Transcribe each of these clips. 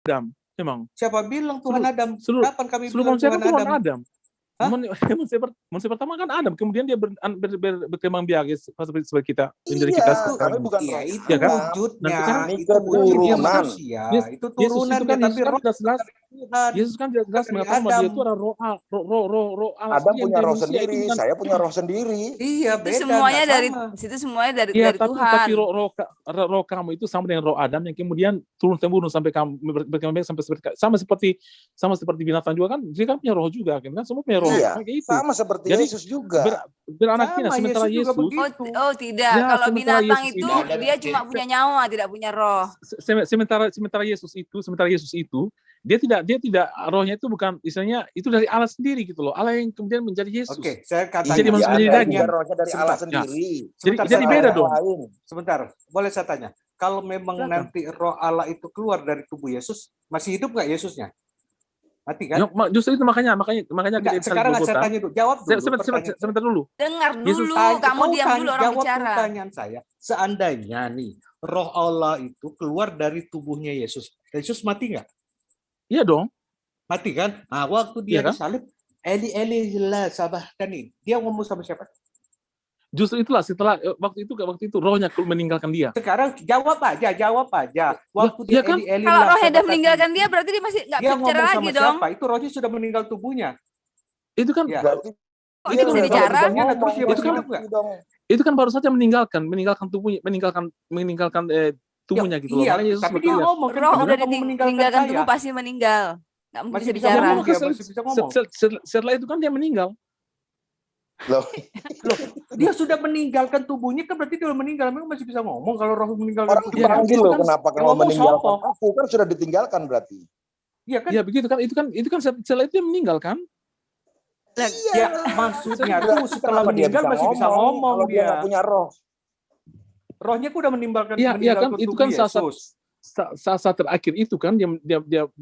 Adam, memang. Siapa bilang Tuhan Adam? Seluruh Kapan kami seluruh bilang manusia Tuhan kan Tuhan Adam? Adam. Manusia pertama kan Adam, kemudian dia berkembang biak seperti kita menjadi kita sekarang. Kami bukan Iya, roh itu ya kan? wujudnya. Nah, sekarang itu wujudnya keturunan. manusia. Itu Yesus itu kan turunannya, tapi roh jelas Tuhan. Yesus kan jelas Dari mengatakan bahwa Adam. dia itu adalah roh Allah Adam sendiri yang punya jadi roh manusia, sendiri, itu bukan. saya punya roh sendiri. Iya, Itu beda, semuanya nggak dari sama. situ semuanya dari Ya, dari tapi Tuhan. roh kamu itu sama dengan roh Adam yang kemudian turun temurun sampai kamu berkembang sampai sama seperti binatang juga kan, dia kan punya roh juga kan, semua punya roh. Iya, Kan kayak gitu. sama seperti Jadi, Yesus juga. Beranak pinak, Sama, sementara Yesus juga Yesus begitu. Oh tidak, Ya, kalau sementara binatang Yesus itu ini- dia cuma punya nyawa, tidak punya roh. sementara Yesus itu dia tidak rohnya itu bukan istilahnya itu dari Allah sendiri gitu loh. Allah yang kemudian menjadi Yesus. Oke, saya Jadi katakan manusia Iya, daging. juga rohnya dari Allah Sebentar. sendiri. Jadi beda Orang dong. lain. Sebentar, boleh saya tanya? Kalau memang Silakan. nanti roh Allah itu keluar dari tubuh Yesus, masih hidup nggak Yesusnya? Mati kan? Ya, justru itu makanya Enggak, kita sekarang saya Golgota. tanya dulu. Jawab dulu. pertanyaan Sebentar dulu. Dengar Yesus dulu, saya. kamu diam dulu orang Jawab bicara. pertanyaan saya. Seandainya nih, roh Allah itu keluar dari tubuhnya Yesus. Yesus mati nggak? Iya dong. Mati kan? Nah, waktu dia Iya kan? disalib, Eli la sabachthani. Dia ngomong sama siapa? Justru itulah setelah waktu itu rohnya meninggalkan dia. Sekarang jawab aja. Waktu dia ya kan? Eli Kalau la rohnya udah sabachthani, meninggalkan dia, berarti dia masih nggak dia bisa bicara ngomong lagi sama dong. siapa? Itu rohnya sudah meninggal tubuhnya. Itu kan Ya. Berarti Kok dia dia bisa udah bicara? ngomong, Terus dia masih itu hidup nggak? dong. itu kan baru saja meninggalkan tubuhnya, meninggalkan tubuhnya gitu loh. Iya, Makanya Yesus tapi dia bertanya, ngomong kan, Roh kenapa udah kamu meninggalkan ditinggalkan saya? tubuh pasti meninggal. Nggak mungkin Masih bisa bisa bicara. ngomong. Dia masih bisa ngomong. setelah itu kan dia meninggal. Loh, Loh, dia sudah meninggalkan tubuhnya kan berarti dia udah meninggal. Memang masih bisa ngomong kalau roh meninggalkan orang tubuhnya. dipanggil itu loh, kan kenapa yang kamu ngomong meninggalkan siapa? aku? Kan sudah ditinggalkan berarti. Iya kan? Ya begitu kan, itu kan setelah itu dia meninggal kan. Ya, maksudnya tuh setelah Kenapa dia meninggal masih bisa ngomong kalau dia dia. nggak punya roh? Rohnya kok udah meninggalkan Iya kan, tubuh itu kan Yesus. saat terakhir itu kan dia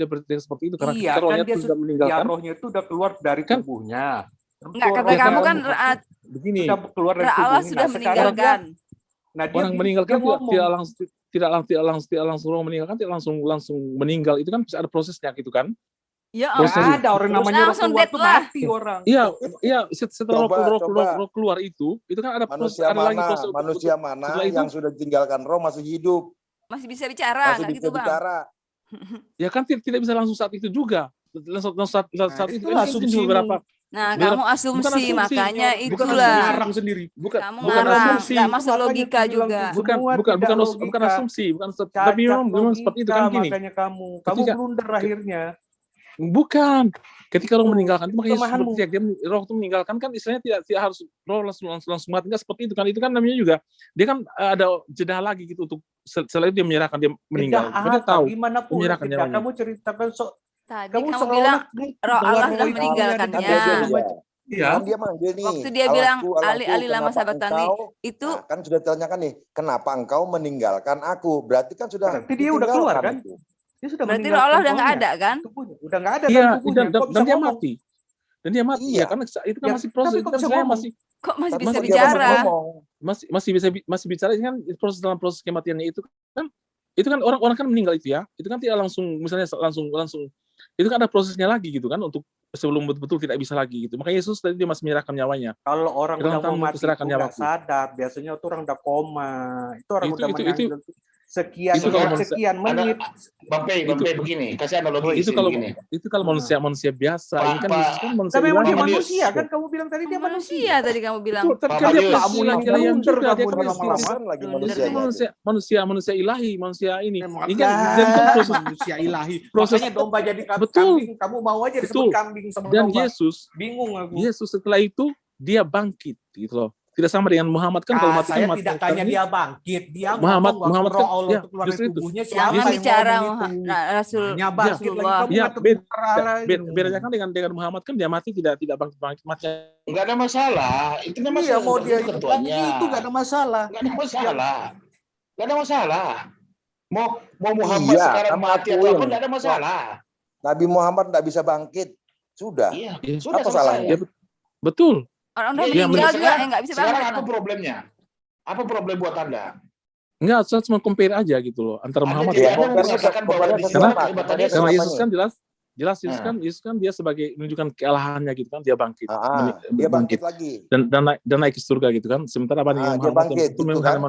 berpikir seperti itu karena Iya ketika rohnya kan dia itu sudah meninggalkan. rohnya itu udah keluar dari Kan- tubuhnya. Nggak, kata Rohnya kamu kan Begini, sudah keluar dari Allah tubuhnya. sudah Nah, sekarang meninggalkan. Nah, dia orang meninggalkan dia ngomong. tidak langsung roh meninggalkan, tidak langsung meninggal, itu kan bisa ada prosesnya gitu kan. Ya Proses- Nggak ada orang namanya roh Langsung keluar dead tuh lah. mati orang. Iya, setelah Coba. roh keluar itu kan ada proses, ada lagi proses Manusia mana setelah itu, yang sudah ditinggalkan roh masih hidup, Masih bisa bicara, masih nggak bisa gitu bang? bicara. ya kan tidak bisa langsung saat itu juga. Saat itu itu kan asumsi cuma beberapa. Nah, Bener- kamu bukan asumsi, asumsi. makanya Bukan itulah. ngarang sendiri. Bukan Kamu bukan ngarang, asumsi. nggak masuk Makanya logika aku bilang juga. tuh, Bukan semua bukan tidak bukan logika. asumsi, tapi Cacat memang seperti itu kan logika, gini. makanya kamu Ketika- blunder akhirnya. Bukan. Ketika roh meninggalkan itu makanya kelemahanmu. seperti dia roh itu meninggalkan kan istilahnya tidak harus roh langsung mati, enggak seperti itu kan. Itu kan namanya juga dia kan ada jeda lagi gitu untuk setelah itu dia menyerahkan, dia meninggal. Dia tahu Gimana pun menyerahkan tidak. nyawanya. Kamu ceritakan Tadi kamu kamu seolah-olah bilang roh bahwa Allah roh sudah itu meninggalkannya. ada segala macam. Iya. Kan dia manggil nih. Waktu dia "Allahku, bilang, Allahku, Ali lama kenapa sabatani," engkau?" itu Nah, kan sudah ditanyakan nih, kenapa engkau meninggalkan aku? Berarti kan sudah Berarti dia udah keluar, ditinggalkan kan? itu. Dia sudah berarti roh meninggalkan Allah udah nggak rohnya. ada kan? Tubuhnya. Udah nggak ada Iya, kan tubuhnya. dan Kok bisa dia ngomong? mati. Dan dia mati. Iya. Ya karena itu kan Ya, masih proses, tapi itu kok kan bisa saya ngomong? Kok masih Tapi bisa kok dia masih bicara? ngomong? masih bicara ini kan proses dalam proses kematiannya itu kan orang kan meninggal itu ya. Itu kan tidak langsung misalnya langsung itu kan ada prosesnya lagi gitu kan untuk sebelum betul-betul tidak bisa lagi gitu. Makanya Yesus tadi dia masih menyerahkan nyawanya. Kalau orang Dalam udah mau tanganmu mati itu kuserahkan nggak nyawaku. sadar, biasanya itu orang udah koma. Itu orang Itu- udah itu- menyanyi sekian itu kalau manusia- sekian menit. Bang Pei begini, kasih analogi itu kalau begini. manusia biasa. Ini kan Pak- Yesus kan manusia Tapi memang dia ilahi. Matius. manusia kan, kamu bilang tadi dia manusia. Manusia tadi kamu bilang. Betul, tapi Pak kan dia Matius. kamu yang Blunder juga dia kamu kan lama-lama. Kan lagi Blunder manusia. itu manusia ilahi, manusia ini. Memang Ini kan dan kan proses manusia ilahi. proses- Makanya domba jadi Betul. kambing, kamu mau aja disebut Betul. kambing sama dan domba. Yesus Bingung aku. setelah itu dia bangkit gitu loh. Tidak sama dengan Muhammad kan kalau mati kan saya mati. tidak tanya dia bangkit, dia Muhammad ngomong waktu kan- roh Allah ya, itu keluar justru dari itu. tubuhnya, siapa Jangan yang bicara ngomong itu? Rasul Hanya bangkit lagi, Rasulullah. kamu Ya, nggak terbuka. Bedanya kan dengan Muhammad kan dia mati tidak bangkit mati. Enggak ada masalah. Itu kan Iya, masalah mau dia itu ketuanya. itu nggak ada masalah. Enggak ada masalah. Enggak ada masalah. Mau Muhammad Iya, sekarang kamu mati atau akuin. apa enggak ada masalah. Nabi Muhammad tidak bisa bangkit. Sudah. Iya, Iya. sudah Apa selesai. salahnya? Betul. Orang udah Iya, meninggal juga sekarang- nggak bisa Sekarang banget. apa problemnya? Apa problem buat Anda? Enggak, saya cuma compare aja gitu loh antara Anda Muhammad tidak Ya, ada dan compare-nya mengatakan bahwa compare-nya di ke sini karena siapa? kekhidmatan Compare-nya ke Yesus. karena siapa Yesus nih? kan jelas Nah. Yesus kan dia sebagai menunjukkan kealahannya gitu kan, dia bangkit, Dia bangkit bangkit lagi. dan naik ke surga gitu kan. Sementara ada Dia yang Muhammad yang bangkit itu gitu memang kan? hanya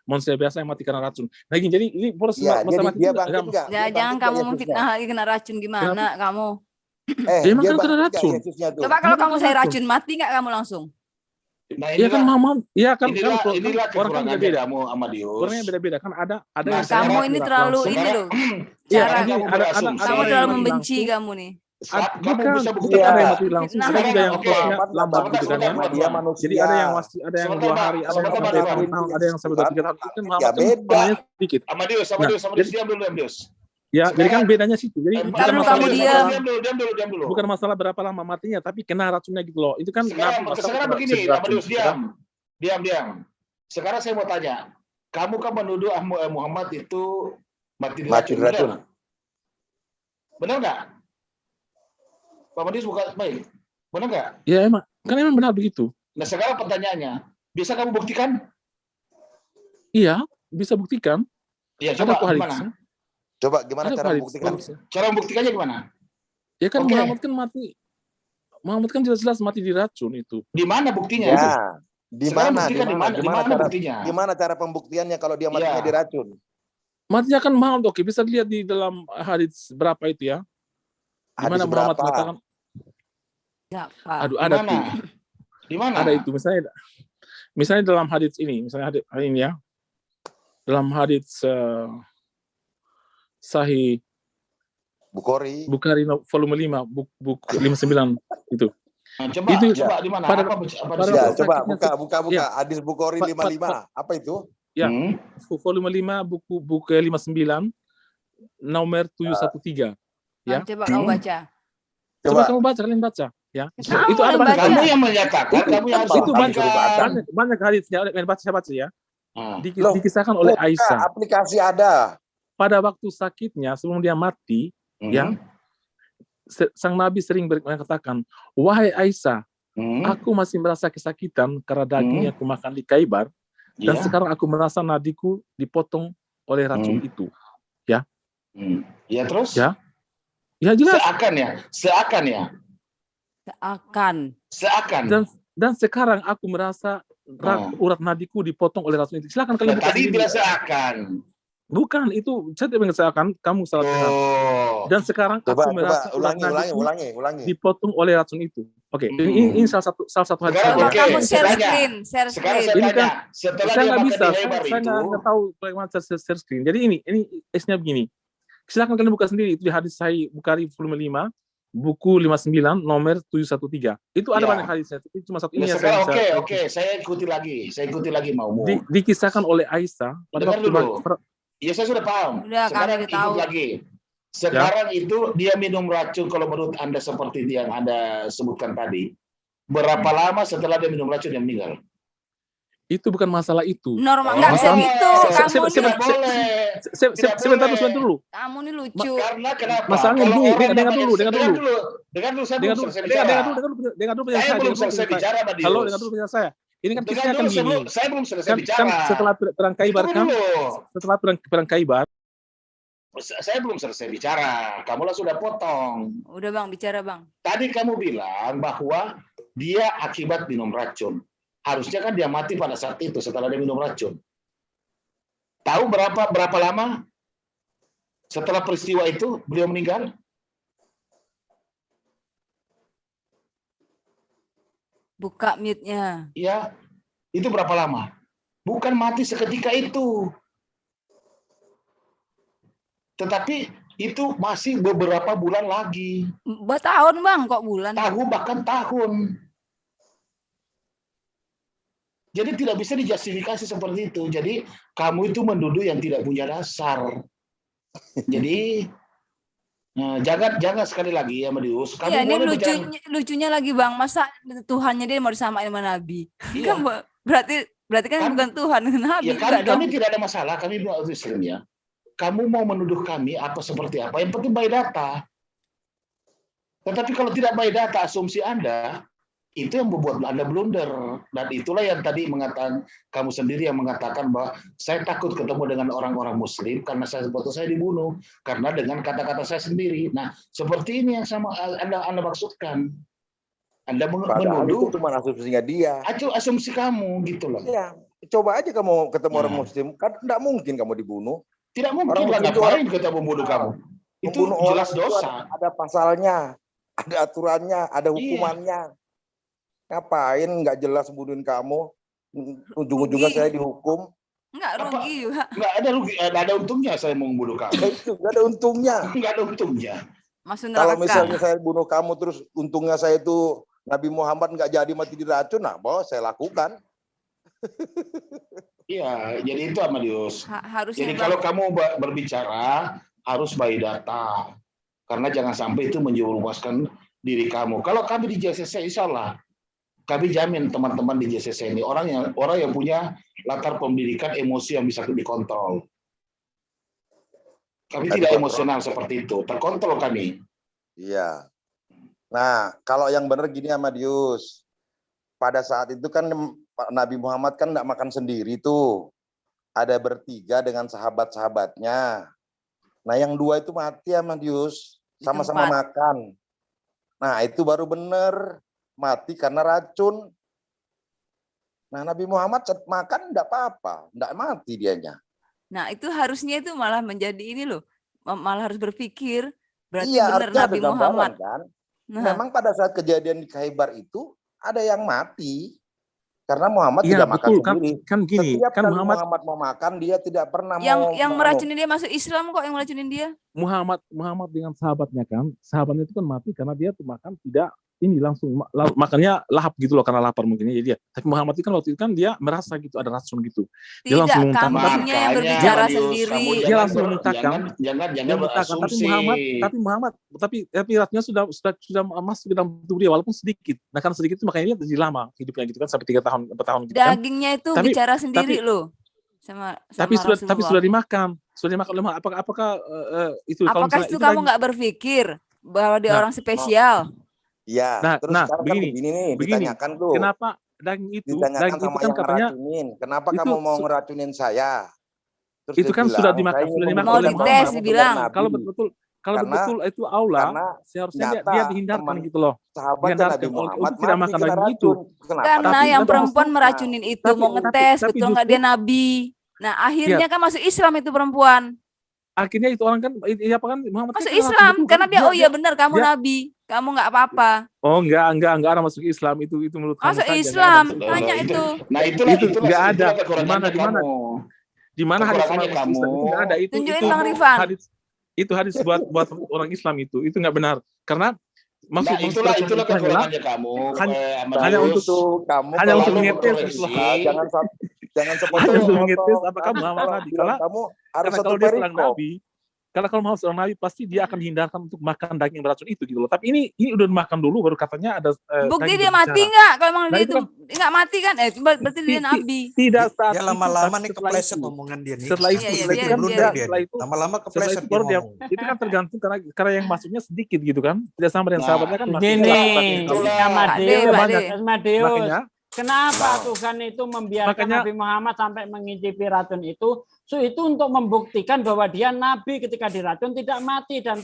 manusia biasa yang mati karena racun. Nah, jadi ini proses Iya, masa jadi mati dia itu bangkit enggak? Ya, Dia jangan bangkit enggak kamu Yesusnya? memfitnah lagi kena racun gimana kamu? dia Dia makan kena bangkit enggak racun. Yesusnya tuh? Coba kalau Makan kamu kena saya racun. racun mati nggak kamu langsung? Nah, Ya kan Muhammad, ya kan inilah orang kan kekurangannya beda-beda. kamu, Amadius. Orangnya beda-beda kan ada Nah, yang Kamu mati ini terlalu langsung. ini loh. Iya, Cara gini, kamu ada berasumsi. kamu orang terlalu yang mati membenci langsung. kamu nih. Kamu bisa Bukan buktikan. ada yang Iya. mati langsung, Fitnah ada kamu. juga yang Oke. prosesnya Muhammad lambat Sebentar, gitu kan ya. karena dia manusia. Jadi ada yang ada yang 2 hari, ada yang sebentar, sampai Bang. 8 tahun, ada yang sampai 2-3 tahun. Itu kan Muhammad Ya kan beda. namanya sedikit. Amadius, jadi- diam dulu, Amadius. Ya, jadi kan Sekarang- bedanya situ. Jadi Bentar bukan dulu, masalah kamu berapa diam. lama- Diam dulu. bukan masalah berapa lama matinya, tapi kena racunnya gitu loh. Itu kan Sekarang masalah begini, bisa diracun, Amadius, gitu kan. diam. Sekarang saya mau tanya, kamu kan menuduh Muhammad itu mati Mati diracun, diracun. benar nggak? Pak Amadius bukan baik, benar nggak? Ya emang benar begitu. Nah sekarang pertanyaannya, bisa kamu buktikan? Iya, bisa buktikan. Iya, Ada coba kok gimana? hadisnya. Coba gimana Ada cara kok membuktikan? hadisnya. Cara membuktikannya gimana? Ya kan Oke. Muhammad kan jelas-jelas mati diracun itu. Di mana buktinya? Ya. Di Sekarang mana? buktikan di mana cara buktinya? gimana cara pembuktiannya kalau dia matinya Iya. diracun? Matinya kan Muhammad, oke, bisa dilihat di dalam hadis berapa itu ya. Di mana Hadis Muhammad berapa? mengatakan, Ya, Pak. aduh Di ada mana? tuh. Di mana? Ada itu misalnya dalam hadis ini, misalnya hadis ini ya. Dalam hadis Sahih Bukhari. Bukhari volume 5 buku 59 itu. Nah, coba di mana? pada- Apa pada- di Ya, situ? coba sakitnya buka. Ya. Hadis Bukhari Pa- 55. Apa itu? Ya. Hmm? Volume 5 buku 59 nomor 713 ya. Coba kamu baca. Coba kamu baca, kalian baca ya. Kamu Itu ada yang banyak baca. Kamu yang menyatakan, kamu yang harus Itu buktikan. banyak hadisnya, saya baca ya. Ah. Loh, Dikisahkan oleh Buka, Aisyah aplikasi ada. pada waktu sakitnya sebelum dia mati, ya. Sang Nabi sering mengatakan, wahai Aisyah, aku masih merasa kesakitan karena daging yang aku makan di Khaibar, dan Iya. sekarang aku merasa nadiku dipotong oleh racun itu. Ya terus? Ya. Ya jelas. Seakan ya. Seakan. Dan sekarang aku merasa urat nadiku dipotong oleh racun itu. Silakan kalian buka Tadi sendiri. bilang seakan. Bukan, itu saya tidak seakan, kamu salah dengar. Oh. Dan sekarang Coba aku merasa urat nadiku ulangi. dipotong oleh racun itu. Oke, ini salah satu hadis. Sekarang Coba oke, kamu saya share tanya. screen, share Sekarang screen. saya Ini tanya, kan, setelah saya dia nggak makan bisa, di Khaibar saya itu, nggak tahu bagaimana share screen. Jadi ini esnya begini. Silakan kalian buka sendiri, itu di hadis Sahih Bukhari volume 5, buku 59 nomor 713. Itu ada Ya. banyak hadisnya. Itu cuma satu ya ini yang sekarang saya oke, saya ikuti lagi maumu. dikisahkan oleh Aisyah pada Dengar waktu dulu. Ya saya sudah paham. Udah, Sekarang kami udah ikut tahu. lagi. Sekarang itu dia minum racun kalau menurut Anda seperti yang Anda sebutkan tadi. Berapa lama setelah dia minum racun dia meninggal? itu bukan masalah itu. Normal nggak bisa Masalah- gitu. Kamu tidak nih, boleh. Sebentar dulu. kamu nih lucu. Karena kenapa? Masalahnya Kalau begini, orang dengar namanya- dulu. Dengar dulu, saya belum selesai bicara. Dengar dulu penjelasan Saya belum dengar dulu selesai penjelasan bicara, saya. Madius. Halo, dengar dulu penjelasan saya. Ini kan Dengar kisahnya kan dulu, gini. saya belum selesai Kan bicara. setelah perang Khaibar Tunggu kan, dulu. setelah perang Khaibar, Saya belum selesai bicara. Kamulah sudah potong. Udah Bang, bicara Bang. Tadi kamu bilang bahwa dia akibat minum racun. Harusnya kan dia mati pada saat itu setelah dia minum racun. Tahu berapa lama setelah peristiwa itu beliau meninggal? Buka mute-nya. Ya, itu berapa lama? Bukan mati seketika itu. Tetapi itu masih beberapa bulan lagi. Tahun Bang, kok bulan? Tahun bahkan tahun. Jadi tidak bisa dijustifikasi seperti itu. Jadi kamu itu menuduh yang tidak punya dasar. Jadi jangan sekali lagi ya Madius. Kamu Iya, ini boleh bicara- lucunya lagi Bang. Masa Tuhannya dia mau disamain sama Nabi? Iya. Kan berarti kan bukan Tuhan, Nabi Ya, juga dong. kami tidak ada masalah. Kami Muslim ya. Kamu mau menuduh kami apa seperti apa? Yang penting by data. Tetapi kalau tidak by data, asumsi Anda, Itu yang membuat Anda blunder. Dan itulah yang tadi mengatakan, kamu sendiri yang mengatakan bahwa saya takut ketemu dengan orang-orang muslim karena saya dibunuh. Karena dengan kata-kata saya sendiri. Nah, seperti ini yang sama Anda maksudkan. Anda Padahal menuduh, itu cuma asumsinya dia. asumsi kamu gitu loh. Iya, coba aja kamu ketemu orang Nah. muslim, kan tidak mungkin kamu dibunuh. Tidak mungkin Orang lah, muslim itu ngapain kita membunuh kamu. Itu Membunuh orang jelas itu dosa. ada pasalnya, ada aturannya, ada hukumannya. Ngapain nggak jelas bunuhin kamu? Ujung-ujungnya Rugi. saya dihukum. Enggak rugi juga. Nggak ada rugi, ada untungnya saya mau membunuh kamu. Itu nggak ada untungnya. Nggak ada untungnya. Masuk Kalau neraka. misalnya saya bunuh kamu terus untungnya saya itu Nabi Muhammad nggak jadi mati diracun, nah bahwa saya lakukan. Iya, jadi itu Amadius. Harusnya Jadi Bang. kalau kamu berbicara harus by data. Karena jangan sampai itu menjerumuskan diri kamu. Kalau kami di JCC, insya Allah kami jamin teman-teman di JCC ini orang yang punya latar pendidikan emosi yang bisa dikontrol. Kami Bisa tidak dikontrol. emosional seperti itu, terkontrol kami. Iya. Nah, kalau yang benar gini Amadius, pada saat itu kan Nabi Muhammad kan nggak makan sendiri tuh. Ada bertiga dengan sahabat-sahabatnya. Nah, yang dua itu mati Amadius, sama-sama makan. Nah, itu baru benar mati karena racun. Nah, Nabi Muhammad makan enggak apa-apa, enggak mati dianya. Nah, itu harusnya itu malah menjadi ini loh. Malah harus berpikir berarti Iya, benar artinya Nabi ada gambaran, Muhammad. kan. Nah, Memang pada saat kejadian di Khaybar itu ada yang mati karena Muhammad Iya tidak makan betul sendiri. kan gini Setiap kan kali Muhammad Muhammad mau makan dia tidak pernah yang meracunin dia masuk Islam kok, yang meracunin dia. Muhammad dengan sahabatnya itu kan mati karena dia tuh makan tidak ini langsung makannya lahap gitu loh karena lapar mungkin ya dia. Tapi Muhammad itu kan waktu itu kan dia merasa gitu ada racun gitu. Dia Tidak, langsung muntahkan. kambingnya yang berbicara sendiri. Dia langsung muntahkan. Jangan Dia muntahkan. Tapi Muhammad racunnya sudah masuk ke dalam tubuh dia walaupun sedikit. Nah karena sedikit itu makanya dia jadi lama hidupnya gitu kan sampai 3 tahun 4 tahun gitu kan. Dagingnya itu bicara sendiri loh. Tapi sudah dimakan. Apakah itu apakah itu kamu nggak berpikir bahwa dia orang spesial? Iya, Nah, terus sekarang kan begini nih, ditanyakan tuh. Kenapa daging itu sama kan yang katanya ngeracunin. Kenapa kamu mau ngeracunin saya? Terus itu kan sudah dimakan mau dites dibilang. Kalau betul itu aula seharusnya dia dihindarkan gitu loh. Dihindarkan untuk tidak makan daging itu. Karena yang perempuan meracunin itu mau ngetes betul nggak dia nabi. Nah akhirnya kan masuk Islam itu perempuan. Akhirnya itu orang kan Muhammad masuk Islam karena dia oh iya benar kamu nabi, kamu nggak apa-apa. Oh enggak ada masuk Islam itu menurut kamu masuk Islam tanya itu. Nah itulah enggak ada di mana hadis kamu enggak ada itu. Tunjukin Bang Rifan. Itu hadis buat orang Islam itu enggak benar karena maksud itulah kekurangannya kamu hanya untuk mengetes jangan seperti mengetes apakah Muhammad Nabi kalau dia seorang Nabi kalau Muhammad seorang Nabi pasti dia akan dihindarkan untuk makan daging beracun itu gitu loh. Tapi ini udah makan dulu baru katanya ada bukti dia mati nggak? Kalau memang dia itu nggak mati kan? Berarti dia Nabi. Tidak saat ya lama-lama nih kepleset omongan dia nih. Setelah itu lama-lama kepleset dia itu kan tergantung karena yang masuknya sedikit gitu kan. Tidak sama dengan sahabatnya kan masih Amadeus. Kenapa Tuhan itu membiarkan Nabi Muhammad sampai mengicipi racun itu? Itu untuk membuktikan bahwa dia Nabi ketika diracun tidak mati dan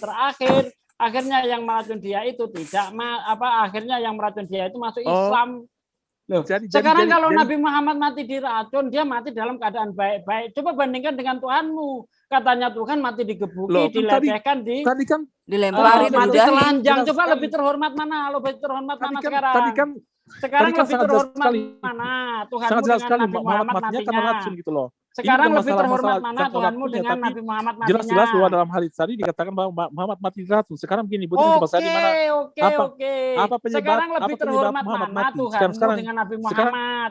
akhirnya yang meracun dia itu akhirnya yang meracun dia itu masuk Islam. Loh, sekarang kalau Nabi Muhammad mati diracun, dia mati dalam keadaan baik-baik. Coba bandingkan dengan Tuhanmu. Katanya Tuhan mati digebuki, dilecehkan, dilempari, mati telanjang. Coba lebih terhormat mana? Lebih terhormat mana sekarang? Sekarang lebih terhormat mana? Tuhanmu dengan Nabi Muhammad matinya. Gitu loh. Sekarang lebih terhormat mana Tuhanmu dengan Nabi Muhammad matinya? Jelas-jelas bahwa dalam hadis tadi dikatakan bahwa Muhammad mati diracun. Sekarang begini, apa penyebab sekarang lebih terhormat mana Tuhanmu dengan Nabi Muhammad matinya?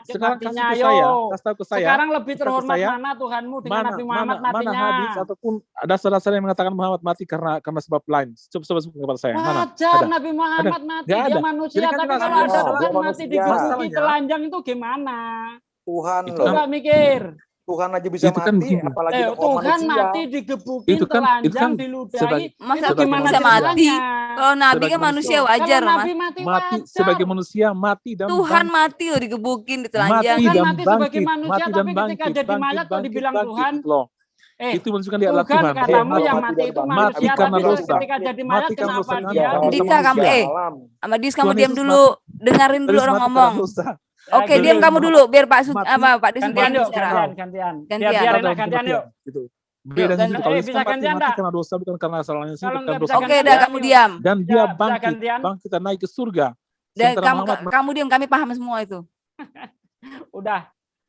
Sekarang lebih terhormat mana Tuhanmu dengan Nabi Muhammad matinya? Mana hadis ataupun dasar-dasar yang mengatakan Muhammad mati karena sebab lain? Coba kepada saya. Wajar Nabi Muhammad mati, dia manusia, tapi kalau ada Tuhan mati digebuki telanjang itu gimana? Tuhan coba mikir. Tuhan aja bisa mati, apalagi Tuhan mati digebukin, telanjang, diludahi. Masa gimana bisa mati? Kalau nabi Sebagai kan manusia manusia. wajar, Kalau Mas. nabi mati Mati wajar. sebagai manusia, mati dan Tuhan bangkit. mati loh digebukin, Mati ditelanjang. Tuhan dan mati sebagai bangkit, manusia, mati dan tapi ketika bangkit, jadi mayat kok dibilang Tuhan? gitu loh. Eh, Itu menunjukkan dia adalah Tuhan Tuhan. katamu Dia yang mati mati dan itu bangkit. mati manusia, karena tapi dosa. ketika jadi mayat Mati karena kenapa dosa kami. dia? Karena dosa Andika, kamu manusia. Amadius kamu Tuhan diam Yesus dulu. Dengerin dulu Yesus orang mati ngomong. karena dosa. Oke, Jadi, diam kamu dulu biar Pak mati- Pak Dis Gantian yuk, bicara. gantian. Gantian. Biar Dalam enak gantian kematian, yuk. gitu. Beda gantian. gitu. Kalau Eh, Yesus bisa mati gantian mati enggak? karena dosa, bukan karena salahnya sendiri, Kalau bukan nggak dosa bisa Oke, gantian, dah gantian kamu yuk. diam. dan dia Bisa bangkit gantian? dan naik ke surga. Dan Sementara Muhammad kamu diam, kami paham semua itu. Udah.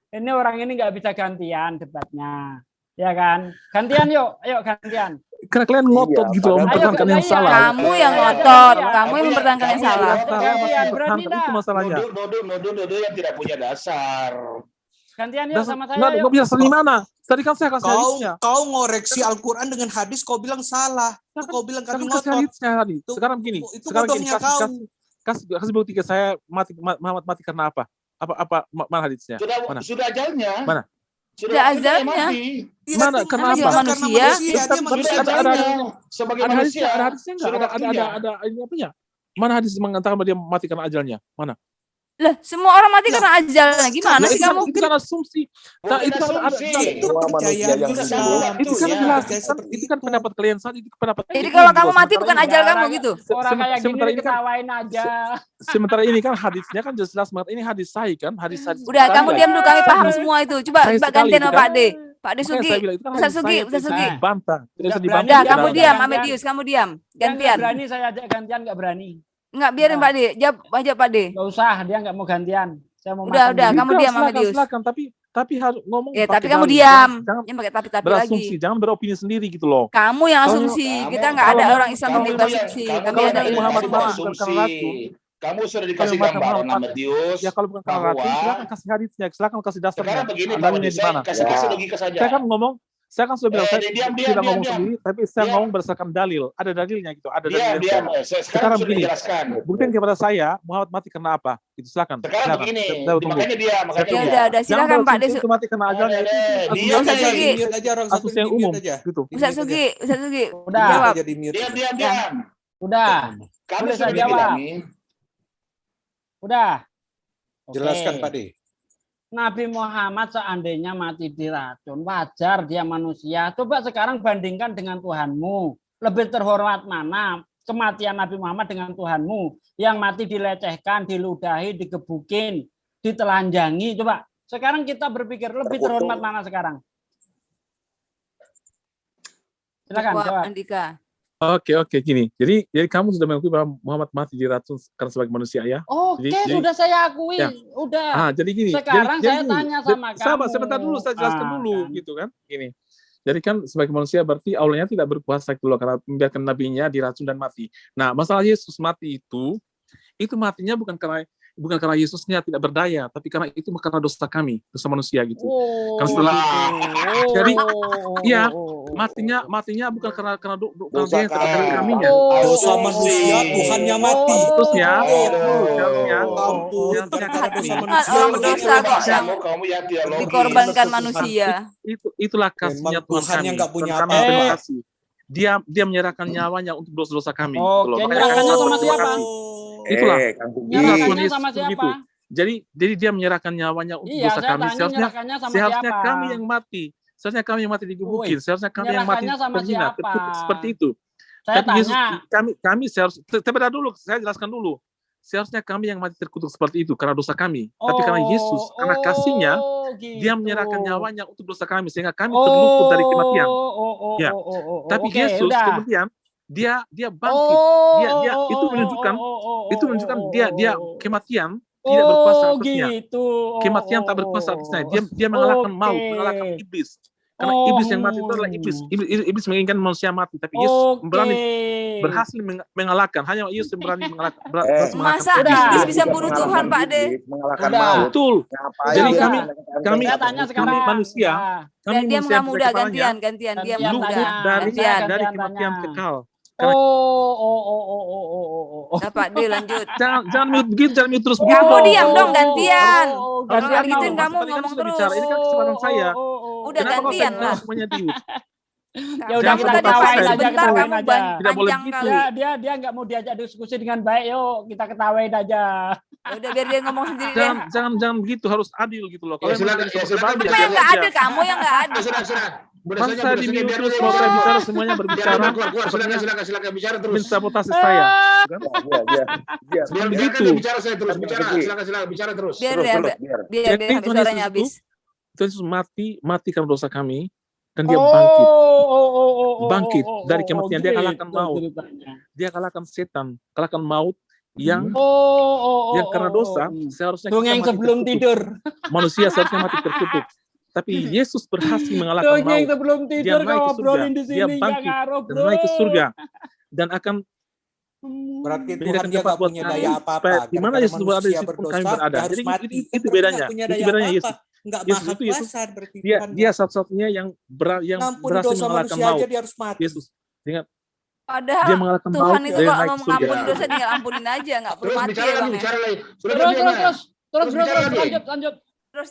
Ini orang ini nggak bisa gantian debatnya. Ya kan? Gantian yuk, ayo gantian. karena kalian ngotot Iya, gitu loh, padahal- mempertahankan Ayo, yang iya. salah. Kamu yang Ayo, ngotot, gantian. kamu yang mempertahankan yang salah. Salah masih Gantian, berani mempertahankan, itu dah. masalahnya. Nuduh yang tidak punya dasar. Gantian yuk Dasar, sama saya nggak yuk. bisa di mana? Tadi kan saya kasih Kau hadisnya. kau ngoreksi Al-Quran dengan hadis, kau bilang salah. Tuh, kau bilang Saya kami kan kasih ngotot. hadisnya tadi. Itu- Sekarang gini, itu sekarang gini, bodohnya kau. kasih bukti ke saya Muhammad mati karena apa? Mana hadisnya? Mana? Sudah ajalnya. Mana? Sudah ajalnya ajalnya. mati. Iya, Mana? itu Kenapa? bukan Manusia? Karena manusia, dia Tapi manusia ada- ajalnya. Sebagai Ada manusia. hadisnya enggak? Sudah waktunya. Ada ini apanya? Mana hadis mengatakan bahwa dia mati karena ajalnya? Mana? Lah, semua orang mati Lah, karena ajalnya. Gimana Nah, sih itu, kamu? itu kan asumsi. Nah, Bukan itu ada asumsi. Itu Semua manusia kepercayaan yang Islam. benar. itu kan Ya, jelas percaya kan, seperti itu kan itu. pendapat kalian saat itu pendapat Jadi itu kalau gitu. kamu mati bukan Sementara ajal ini- kamu gitu. Orang kayak gini sementara ini kan diketawain aja. sementara ini kan hadisnya kan jelas banget, ini hadis sahih kan, hadis Udah, sekali kamu lagi. diam dulu, kami paham semua itu. Coba Saya Mbak sekali gantian itu sama kan. Pak D. Pak D Makanya Sugi. saya bilang itu kan Ustaz hadis Sugi, sahih, Ustaz tidak bisa Sugi. dibantah, tidak bisa Nggak dibantah. Udah, berani, kamu Gantian, diam, gantian. Amedius, kamu diam. Dia nggak Gantian. berani saya ajak gantian, nggak berani. Enggak, biarin Nah. Pak D. Jawab aja Pak D. Nggak usah, dia nggak mau gantian. Saya mau Udah, makan udah, dulu. kamu diam, Amedius. Silakan, tapi harus ngomong. Ya, tapi pakai kamu dalil. diam. Jangan Jangan pakai tapi-tapi berasumsi, lagi. jangan beropini sendiri gitu loh. Kamu yang Kalau asumsi. Kamu- Kita nggak ada kalau- orang Islam yang berasumsi. Kami kalau ada Nabi ilmu Muhammad semua. mati bukan karena racun. Kamu sudah Kalau dikasih Muhammad- gambaran Muhammad- sama Dius. Ya kalau bukan karena Bahwa- racun, silakan kasih hadisnya, silakan kasih dasarnya. Sekarang begini Pak Dalilnya Odi, di saya mana? kasih Ya. logika saja. Saya kan sudah bilang, saya diam, tidak ngomong diam. sendiri, tapi saya Diam. ngomong berdasarkan dalil. Ada dalilnya gitu, ada Diam. dalilnya. Sekarang Sekarang sudah begini. dijelaskan. Buktiin kepada saya, Muhammad mati karena apa? Itu silakan. Sekarang silakan. begini, Saya tunggu. makanya dia, makanya Ya dia. udah, silakan Pak D. Itu mati karena ajalnya itu. Dia Ustaz saja Sugi. Mute aja, orang satu Asumsi yang di-mute umum aja. gitu. Ustaz Sugi, Ustaz Sugi. Udah. Jawab. Jadi mute. Diam. Udah, Kamu Boleh sudah saya jawab? dibilangin. udah. Oke. Jelaskan Pak D. Nabi Muhammad seandainya mati diracun, wajar dia manusia. Coba sekarang bandingkan dengan Tuhanmu. Lebih terhormat mana kematian Nabi Muhammad dengan Tuhanmu? Yang mati dilecehkan, diludahi, digebukin, ditelanjangi. Coba sekarang kita berpikir lebih terhormat mana sekarang? Silakan Jawab, jawab. Andika. Oke, gini. Jadi kamu sudah mengakui bahwa Muhammad mati diracun karena sebagai manusia ya? Oke, Jadi- sudah saya akui. Ya. Udah. Jadi gini. Sekarang jadi saya gini. tanya sama Sabar, kamu. sebentar dulu, saya jelaskan dulu, Kan. gitu kan? Gini. Jadi kan sebagai manusia berarti Allahnya tidak berkuasa gitu loh, karena membiarkan nabinya diracun dan mati. Nah, masalah Yesus mati itu matinya bukan karena Yesusnya tidak berdaya, tapi karena itu karena dosa kami, dosa manusia gitu. Oh, Kan setelah- gitu. Jadi, iya, Oh. Matinya bukan karena Dosa dia yang tidak dari kaminya. Dosa manusia, Tuhannya mati. Seharusnya, Oh. seharusnya, Ampun, Seharusnya gara-gara kan dosa ini. manusia. Orang begini. berdosa kok yang Kamu yang teologis. dikorbankan manusia. Itulah kasihnya Memang Tuhan Tuhan yang kami. nggak punya Tuhan kami apa-apa. terima kasih. Dia menyerahkan nyawanya untuk dosa-dosa kami. Oke, gitu loh. Makanya menyerahkannya kami sama berterima siapa? kasih. Itulah. Kang Sugi. Itulah Tuhan Nyerahkannya Yesus sama begitu. siapa? Jadi dia menyerahkan nyawanya untuk Iya, dosa saya kami. tanya Seharusnya nyerahkannya sama seharusnya siapa? kami yang mati. Seharusnya kami yang mati digebukin. Woi, Seharusnya kami yang mati nyerahkannya sama terhina. siapa? Seperti itu. Saya Tapi Yesus, tanya. kami seharusnya, sebentar dulu, saya jelaskan dulu. Seharusnya kami yang mati terkutuk seperti itu karena dosa kami. Tapi karena Yesus, karena kasihnya, dia gitu. menyerahkan nyawanya untuk dosa kami sehingga kami terluput dari kematian. Ya. Tapi Oke, Yesus udah. kemudian dia bangkit. Dia itu menunjukkan dia kematian tidak berkuasa atasnya. Gitu. Kematian tak berkuasa atasnya. Dia mengalahkan maut, mengalahkan iblis. Karena iblis yang mati itu adalah iblis. Iblis menginginkan manusia mati, tapi Yesus berani berhasil mengalahkan. Hanya Yesus yang berani mengalahkan. Masa Udah. iblis bisa bunuh Tuhan, Pak De? Mengalahkan Udah. maut. Betul. Ngapain Jadi dia kami Saya tanya sekarang. manusia. Nah, Kami Dan diam manusia kamu yang udah kepalanya gantian diam Gantian kamu luput udah. tanya. dari Gantian kematian tanya. kekal. Oh. Nah, Pak De lanjut. Jangan mute begitu, jangan mute terus begitu. Kamu dong. diam dong, gantian. Kalau Gantian nggak gituin dong. kamu Tadi kan ngomong sudah terus. bicara. Ini kan kesempatan saya. Udah Kenapa kau gantian saya lah. semuanya di mute? Ya udah Jangan kita sampai ketawain selesai. aja, sebentar ketawain kamu aja. Tidak boleh panjang begitu. kali. Dia nggak mau diajak diskusi dengan baik, yuk kita ketawain aja. Ya udah biar dia ngomong sendiri deh. Jangan begitu, harus adil gitu loh. Kalau Ya, emang silakan, tidak ya, bisa silakan, berdebat, Apa biar yang biar nggak aja. adil? Kamu yang nggak adil. Sudah. Masa di mute biar terus dia kalau saya keluar. bicara semuanya Biar berbicara, dia keluar. sepertinya Silakan bicara terus. mensabotase saya. Kan? Biar Biarkan begitu. dia bicara saya terus. Bicara, Pergi. silakan bicara terus. Biar Terus, ya, terus, biar biar. biar Jadi sampai Tuhan suaranya Yesus habis. Tuhan Yesus mati karena dosa kami, dan dia bangkit. Bangkit dari kematian, dia kalahkan maut. Dia kalahkan setan, kalahkan maut yang karena dosa seharusnya kita Dongeng mati sebelum terkutuk. tidur. Manusia seharusnya mati terkutuk. Tapi Yesus berhasil mengalahkan Dongeng maut. sebelum tidur naik kau ke surga. obrolin di Dia sini nggak bangkit ngaruh, dan bro. naik ke surga dan akan Berarti Tuhan menyediakan dia tempat nggak buat punya kami. daya apa-apa. Supaya di mana Gara-gara Yesus berada, di manusia situ pun kami berdosa, berada. dia harus Jadi mati. itu Berarti bedanya. nggak punya Itu daya bedanya apa-apa. Yesus. Nggak Yesus maha itu Yesus. kuasa berarti Dia Tuhan. satu-satunya yang Ngampuni berhasil dosa mengalahkan manusia aja maut. dia harus mati. Yesus. Ingat, dia Padahal mengalahkan maut Tuhan itu dan kalau naik mau ke surga. mengampuni dosa tinggal ampunin aja, nggak perlu Terus mati bicara ya lagi, Bang ya. bicara lagi. Sudah Terus, diam ya. terus, bicara lagi. lanjut. Terus.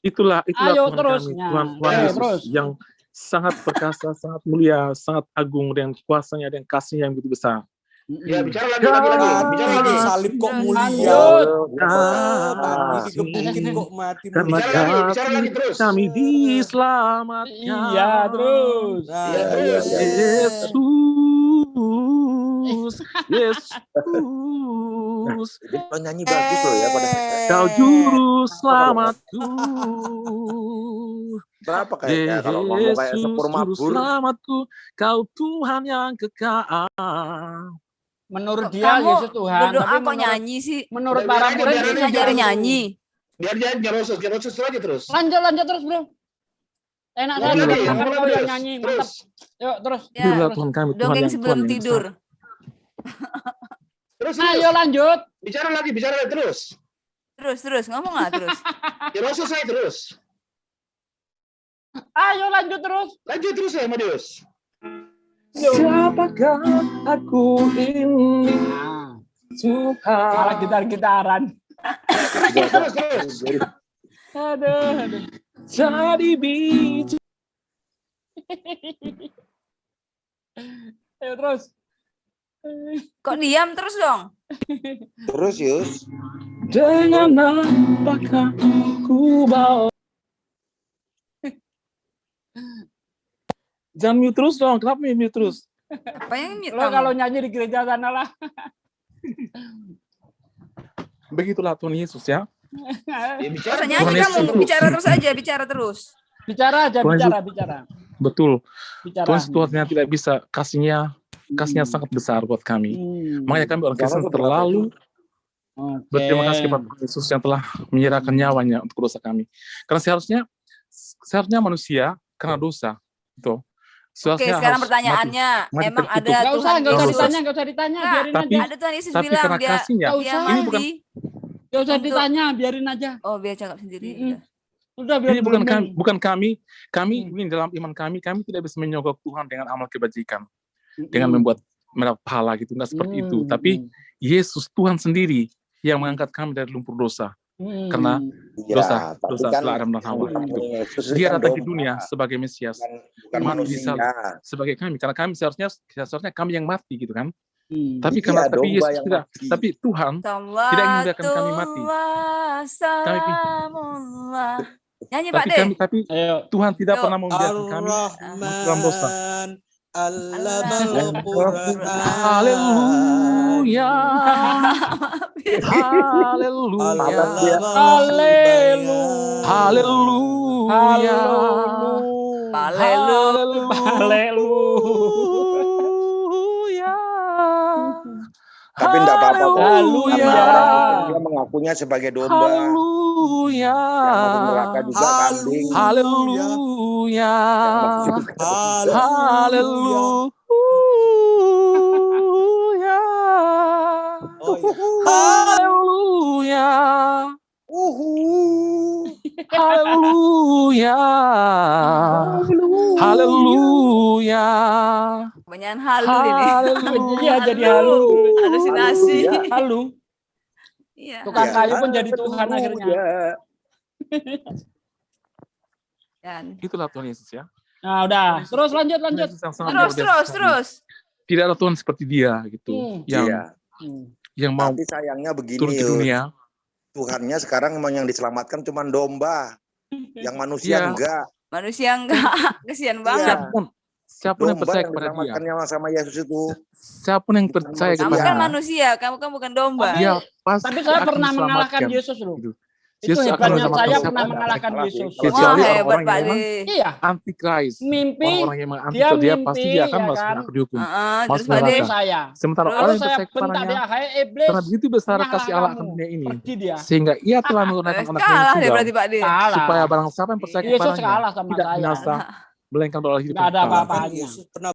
Itulah Ayo, Tuhan terus. kami, Nah, Tuhan oke, Yesus terus. yang sangat perkasa, sangat mulia, sangat agung, dengan kuasanya dan kasihnya yang begitu besar. Ya, bicara lagi. Mati Bicara di lagi. salib kok Terus. mulia. Lanjut. Mati digebukin kok mati. Karena Bicara lagi terus. kami diselamatkan. Iya, terus. Nah, Iya. Yesus. Dia nyanyi bagus loh ya pada Kau juru selamatku. berapa kayaknya kalau ngomong kayak Yesus sepur juru mabur. selamatku. Kau Tuhan yang kekal. Menurut Kok dia kamu Yesus Tuhan, berdoa tapi kok nyanyi sih? menurut Biar para aja, murid biar itu aja, Ngajarin biar nyanyi. Biar dia nyerosos aja terus. Lanjut terus, bro. Enak Ngomong saja lagi, dengarkan ngomong kau lagi, yang Yus. nyanyi, Terus. mantap. Yuk, terus. Ya, Itulah Tuhan kami, Tuhan dongeng yang sebelum besar. tidur. Terus. Ayo lanjut. Bicara lagi terus. Terus ngomong nggak terus? Nyerosos saya terus. Ayo lanjut terus. Lanjut terus ya, Madius. Siapakah aku ini, Tuhan? Malah gitar-gitaran. Terus. Aduh. Jadi biji. Ayo terus. Kok diam terus dong? Terus Yus. Dengan apakah ku bawa? Jangan mute terus dong. Kenapa mute terus? Apa yang mute Lo kamu? kalau nyanyi di gereja sana lah. Begitulah Tuhan Yesus ya. Ya, Nggak bicara usah nyanyi Tuhan kamu, Yesus. bicara terus aja, bicara terus. Bicara aja, Tuhan bicara. Betul. Bicara. Tuhan Tuhannya tidak bisa, kasihnya sangat besar buat kami. Makanya kami orang Kristen terlalu berterima kasih kepada Tuhan Yesus yang telah menyerahkan nyawanya untuk dosa kami. Karena seharusnya manusia karena dosa itu. Oke, sekarang pertanyaannya, mati emang terkutuk. ada Nggak usah Tuhan Yesus? ditanya, biarin Tapi- aja. Ada Tuhan Yesus Tapi bilang karena dia kasihnya, Nggak dia usah. ini bukan mati. Nggak usah Untuk- ditanya, biarin aja. Oh, biar cakap sendiri. Mm-mm. Udah. Udah biar ini bukan berunding. kami ini dalam iman kami tidak bisa menyogok Tuhan dengan amal kebajikan, dengan mendapat pahala gitu, nggak seperti itu. Tapi Yesus Tuhan sendiri yang mengangkat kami dari lumpur dosa. Karena dosa tapi setelah Adam dan Hawa Tuhan gitu. Yesus Dia kan datang ke domba, dunia sebagai Mesias, bukan mati di manusia. salib sebagai kami, karena kami seharusnya kami yang mati gitu kan. Hmm. Tapi Iya, domba Yesus yang tidak. mati. Tapi Tuhan tidak ingin membiarkan kami mati. Salamullah. Nyanyi Pak tapi De. tapi Ayo. Tuhan tidak Yuk. pernah membiarkan kami dalam dosa. Allamal Qur'an. Haleluya. Haleluya. Haleluya. Haleluya. Tapi enggak apa-apa kok. Haleluya. Karena orang Kristen dia mengakunya sebagai domba. Haleluya. Yang masuk neraka juga kambing. Haleluya. Yang masuk surga. Haleluya. Oh, iya. Haleluya. Haleluya. Haleluya. Kebanyakan halu ini. Iya, jadi halu. Halusinasi. Halu. Iya. Tukang Ya. kayu pun jadi Tuhan akhirnya. Dan Itulah Tuhan Yesus ya. Nah, udah. Terus lanjut. Yesus yang sangat luar biasa sekali. Terus. Tidak ada Tuhan seperti dia gitu, yang Iya. yang mau Tapi sayangnya begini, turun ke Yus. dunia. Tuhannya sekarang memang yang diselamatkan cuma domba. Yang manusia Iya. enggak. Manusia enggak. Kesian banget. Siapapun yang Domba percaya yang kepada dia, diselamatkannya sama Yesus itu. siapapun yang percaya Kamu kepada kan dia, manusia, kamu kan bukan domba. dia pasti Tapi saya akan pernah mengalahkan diselamatkan. Yesus loh. Gitu. Itu Yesus akan hebatnya menyelamatkan saya siapa pernah saja. mengalahkan Yesus. Kecuali Wah, hebat orang-orang Pak yang memang De. Iya, anti-Christ, mimpi orang-orang yang memang dia anti dia mimpi, pasti dia akan ya masuk kan? neraka dihukum. Terus Masuk Pak De. neraka. saya. Sementara Terus? orang Lalu yang saya percaya bentak kepadanya, dia, hai iblis, karena begitu besar menyalalah kasih Allah akan kamu. dunia ini, Pergi dia. sehingga ia telah menurunkan anaknya yang Kalah dia tunggal, berarti Pak De. Kalah. supaya barang siapa yang percaya Yesus kepadanya kalah sama tidak saya. binasa, melainkan beroleh hidup Nggak yang ada kekal. apa-apanya. Yesus pernah